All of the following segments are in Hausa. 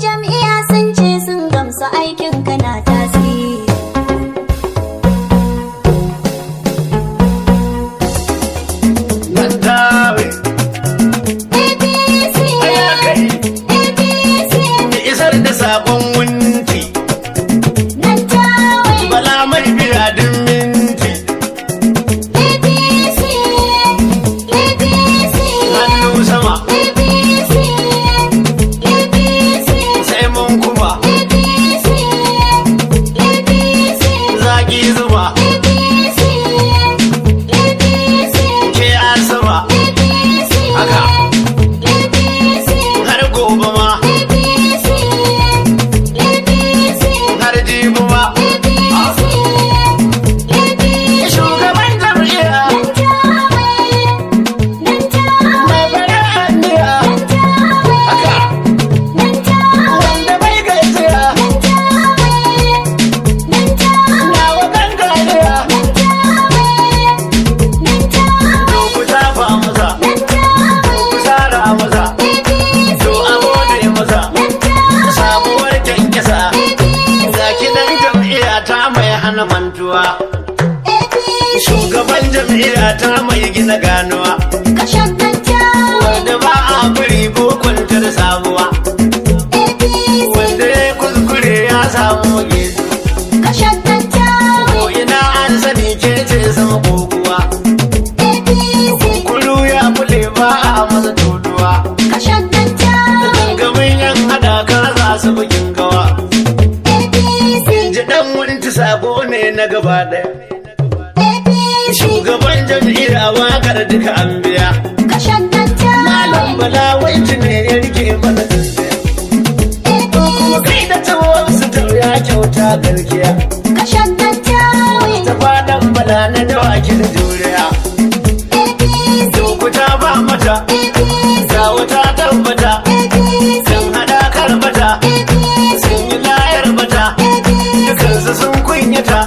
jam'iyya sun ce sun gamsu aikin kana tasiri. Lantawe APC ayakai APC isar da sakon wunti Lantawe bala mai biradin minti APC APC hannu sama APC APC sai mun kuma APC APC zaki zuba APC APC ke asaba APC haka APC har gobe ma APC APC har jibi ma shugaban jam'iyya mai fara hanniya haka wanda bai gajiya na wakan ganiya to ku tafa masa ku tsara masa to a gode masa sabuwar kyankyasa ga kidan jam'iyya ta mai hana mantuwa shugaban jam'iyya ta mai gina ganuwa wanda ba a bari ko kwantar sabuwa wanda ya kuskure ya samu gezu ko ina an sani ke ce sama kokuwa kulu ya bule ba a masa tuduwa gangamin yan hadaka za su bukin gawa ji dan wurin sako ne na gaba daya shugaban jam'iyya wakar duka an biya malam bala wanci ne ya rike mana tsintsiya kai da tawon su ya kyauta garkiya ta fadan bala na dawakin juriya dokuta ba mata ga wata tabbata sun hada karbata sun yi layar mata dukansu sun kunyata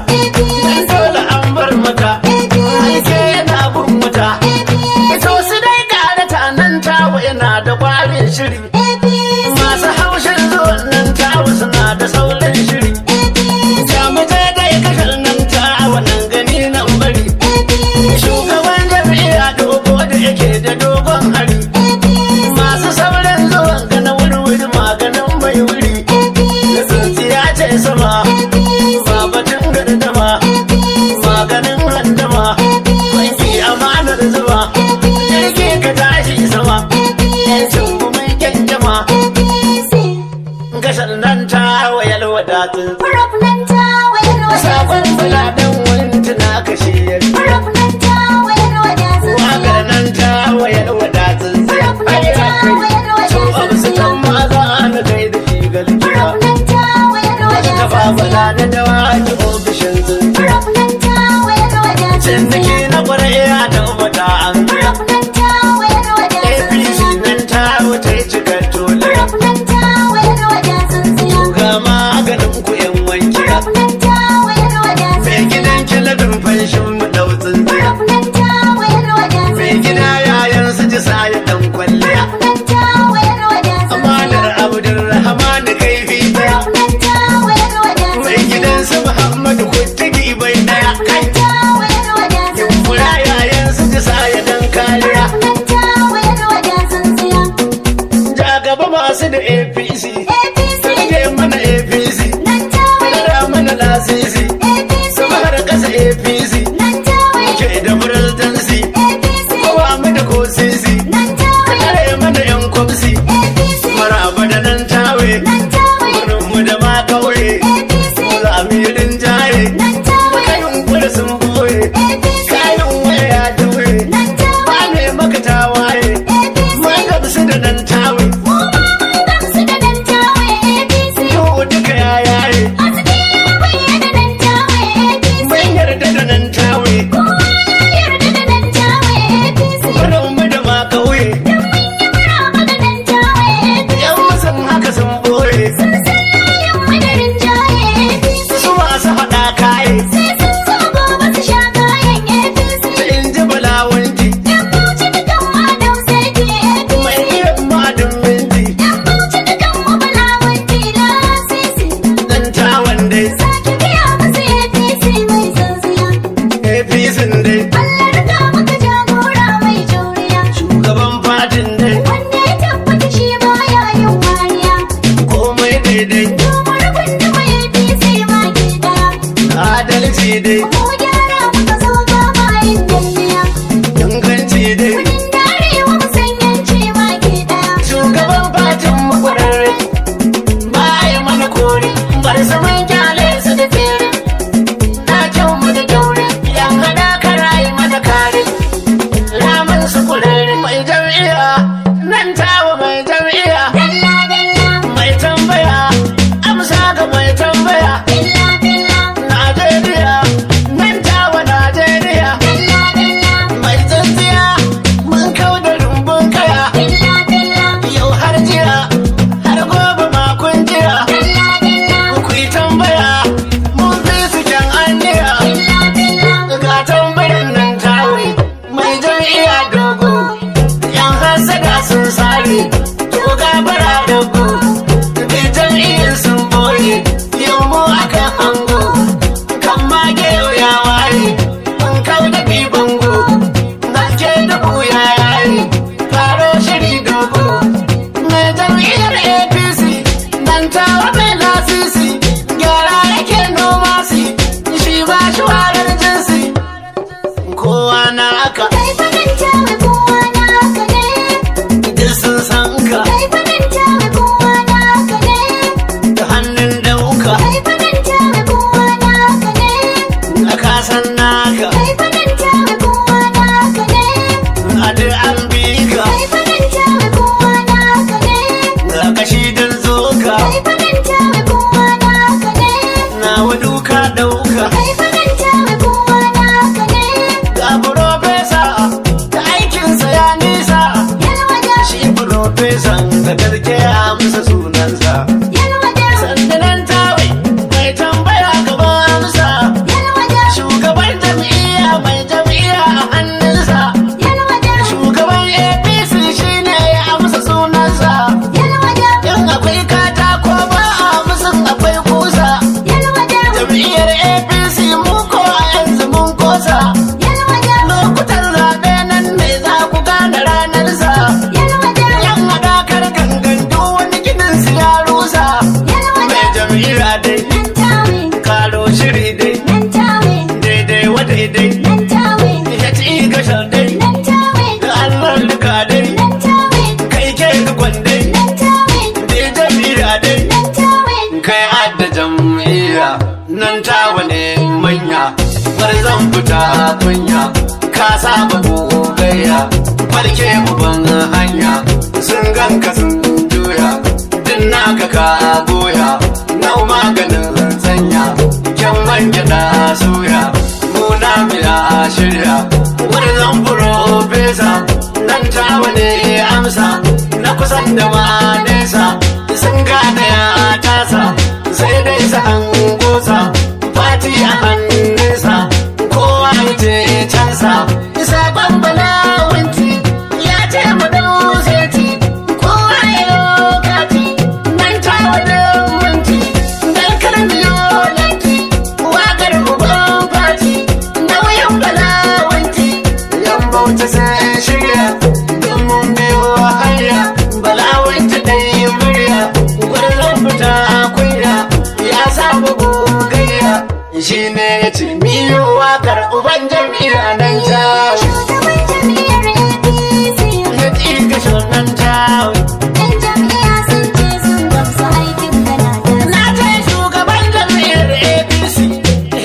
dan dole an bar mata aike yana bin mata ito su dai karata nan tawa yana da kwarin shiri masu haushin zuwan nan tawa suna da saurin shiri jami'ai dai kashar nan tawa nan gani nan bari shugaban jami'a dogo da yake da dogon hari masu saurin zuwan gana wuri maganin bai wuri da tsintsiya ce sama babatin gardama maganin handama wanki amanar zuba jirgi ka tashi sama yancin gumin kyankyama gashar nan ta wayar wadatun sakon bulaɗin wintuna kashe yari wakar nan ta wayar wadatun zai to abu su kan maza na kai da shi galgiya wata tafafala na dawa ki ofishin tsintsiya ciniki na kwarai ya tabbata an biya apc nan ta wuce cikar toliya ga maganin ku yan wankiya mai gidan kiladin fanshin mu dau tsintsiya mai gida yayan su ji daidai Domin kundin mai APC maki daya. adalci dai Mu gyara muka zo ba ma yin danniya. inganci dai Kudin darewa mu san yanci maki daya. shugaban fatin mu kwararre ba a yi mana kore bar su mun kyale su da fere ɗakin mu da kyaure yan hada karayi mana kare ramin su kurere mai jam'iyya nan tawa mai jam'iyya Dalla dalla, mai tambaya amsa ga mai tambaya billa billa, Najeriya nan tawa Najeriya dalla dalla, mai tsintsiya mun kau da rumbun kaya billa billa, yau har jiya har gobe makon jiya dalla dalla, ku yi tambaya mun fi su kyan aniya billa billa. ga tambayan nan tawe mai jam'iyya dogo yan hasada sun sare to gabara dogo bi jam'iyyar sun boye yau mu aka hango kan mage ya waye mun kau da bi bango gaske dubu ya yayi faro shiri dogo mai jam'iyyar apc nan tawa mai lasisi gyara yake noma si shi ba shi warar jinsi kowa na aka Kai faranta mai kowa na haka ne. duk sun san ka Kai faranta mai kowa na haka ne. da hannun dauka Kai faranta mai kowa na haka ne. a kasan naka Kai faranta mai kowa na haka ne. a duk an bi ka Kai faranta mai kowa na haka ne. ga kashi don zoka Kai faranta mai kowa na haka ne. na waduka dauka Kai faranta mai kowa na haka ne. ga profesa da aikinsa ya nisa Yalwada, shi profesan da karke amsa sunansa yalwada, sandanan tawe mai tambaya gaban amsa yalwada, shugaban jam'iyya mai jam'iyya a hannunsa yalwada, shugaban apc shine ya amsa sunansa yalwada, in akwai katako ba a musun akwai kusa yalwada, jam'iyyar apc mu ko a yanzu mun kosa yalwada, lokutan zaɓe nan ne za ku gane ranarsa yalwada, yan hadakar gangan duk wani ginin su ya rusa yalwada. mai jam'iyya dai Nan tawe, karo shiri dai nan tawe, daidai wa daidai nan tawe, ya ci gashar dai nan tawe, da allah duka dai nan tawe, kai ke rikon dai nan tawe, da jam'iyya dai nan tawe. kai adda jam'iyya nan tawa ne manya bar zan fita kunya ka saba gogayya farke uban hanya sun ganka sun juya din naka ka goya nau maganin sanya kyan manja da suya muna miya shirya wani zan fesa nan tawa ne amsa na kusan da ma nesa sun gane ya tasa sai dai sa an gosa fati a hannunsa kowa ya ce cansa isa bambala wanti ya ce mu dau seti kowa ya lokati nan ta wajen wanti dan karmiyo lanti wakar uban fati nauyin bala wanti yan bauta sai shirya don mun biyo hanya bala wanti dai murya gwarzon fita kunya ya samu gogayya shi ne ya ce miyo wakar uban jam'iyya nan jawo Shugaban jam'iyyar APC, ya ɗiga shonan jawo ‘yan jam'iyya sun ce sun gamsu aikin kana da. na ce shugaban jam'iyyar apc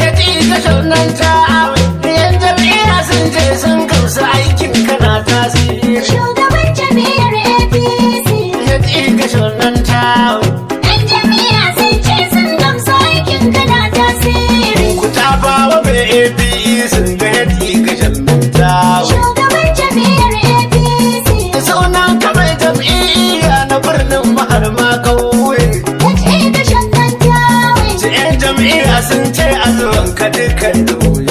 ya ɗiga shonan jawo yan jam'iyya sun ce sun gamsu aikin kana tasiri Shugaban jam'iyyar APC, ya ɗiga shonan jawo ‘yan jam'iyya sun ce sun gamsu aikin kana tasiri. ku tafa wa mai apc ga ya ɗiga shonan jawo Shugaban jam'iyyar APC, sunan kamar jam'iyya na birnin mahar ma kauye ya ce da shannan tawe. su 'yan jam'iyya sun ce a zuwan ka dukkan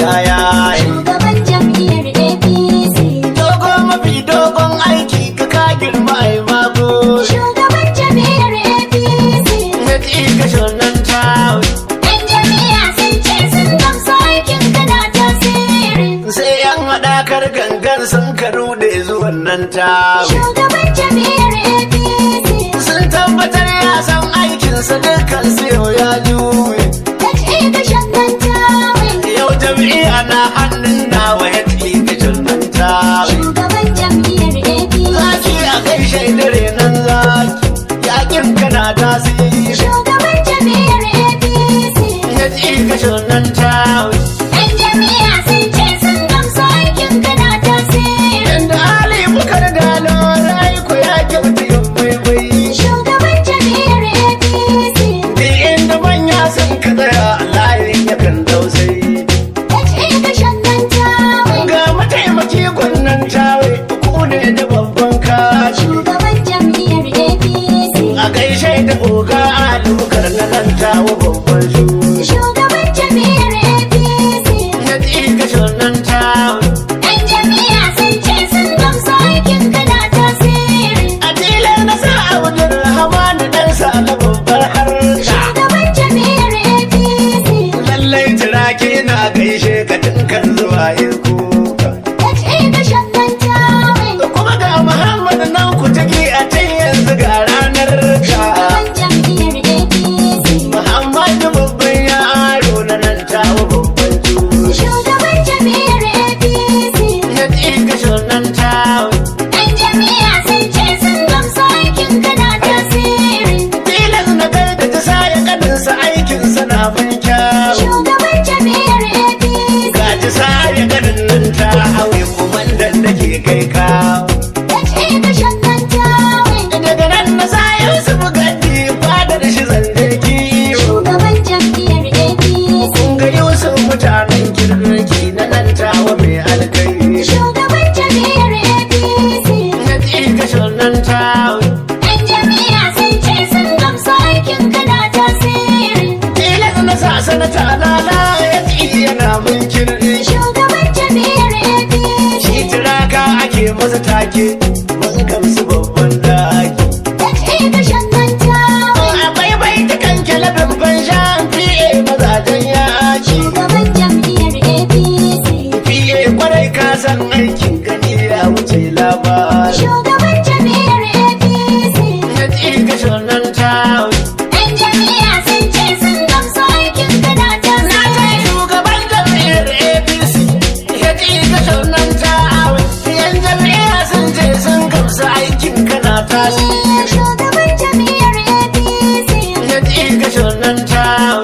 ya yayi Shugaban jam'iyyar APC, dogo mafi dogon aiki ka girma ai mago shugaban jam'iyyar APC, ya ci ga shonan tawo ‘yan jam'iyya sun ce sun gamsu aikin kana tasiri. sai 'yan haɗakar gangan sun karu da zuwan nan tawo Shugaban jam'iyyar APC, sun tabbatar ya san aikin sa dukkan su yau ya juye. Yau jam'iyya na hannun nawa ya ci gashin nan tawe. Shugaban jam'iyyar APC. Zaki a kai shaidare nan zaki, yakin kana tasiri. Shugaban jam'iyyar APC. Ya ci gashin nan tawe. Yan jam'iyya sun ce sun gamsu aikin kana tasiri. Yanda Ali Bukar da Lorai ko ya kyauta yin baibai. Shugaban jam'iyyar APC. Ni inda manya sun ka tsaya layin yakan dausayi. Gashin nan tawe. Ga mataimaki gwannan tawe ku ne da babban kashi. Shugaban jam'iyyar APC. A gaishe da oga Ali Bukar na nan tawo babban su. Shugaban jam'iyyar APC. Ya ci gashin nan tawe. Yan jam'iyya sun ce sun gamsu aikin kana tasiri. A tilar na sa Abdul Rahman dan sa na babbar harka. Shugaban jam'iyyar APC. Lallai turaki na gaishe ka kan zuwa irkuka. Gashin nan tawe. Kuma ga Muhammad nan ku take a can yanzu ga ranar ka. Shugaban jam'iyyar APC. Muhammadu babban yaro na nan tawo babban su. Shugaban jam'iyyar APC. Ya ci gashin nan tawo. Yan jam'iyya sun ce sun gamsu aikin kana tasiri. Tilas na kai da ta sa ya kadinsa aikinsa na ban kyawu. Shugaban jam'iyyar APC. Ga ta sa ya kadin nan ta hawe kumandan da ke kai kawo. Gashin nan tawe. Daga nan na sa Yusuf Gandi fadar shi zande kiwo. Shugaban jam'iyyar APC. Kun ga Yusuf mutanen kirki na nan tawa mai alkai. Shugaban jam'iyyar APC. Na ci gashin nan tawo. Yan jam'iyya sun ce sun gamsu aikin kana tasiri. Tilas na sa sanata lala ya ci yana mun kirki. Shugaban jam'iyyar APC. Shi turaka ake masa take mun gamsu babban daki. Gashin nan tawe. Akwai bai ta kan kyalabin ban shan fiye mazajen yaki. Shugaban jam'iyyar APC. Fiye kwarai ka san aikin gani ya wuce labari. Shugaban jam'iyyar APC. Ya ci gashin nan tawo. Yan jam'iyya sun ce sun gamsu aikin kana tasiri. Shugaban jam'iyyar APC ya ci gashin nan tawo. Yan jam'iyya sun ce sun gamsu aikin kana tasiri. Shugaban jam'iyyar APC. Ya ci gashin nan tawo.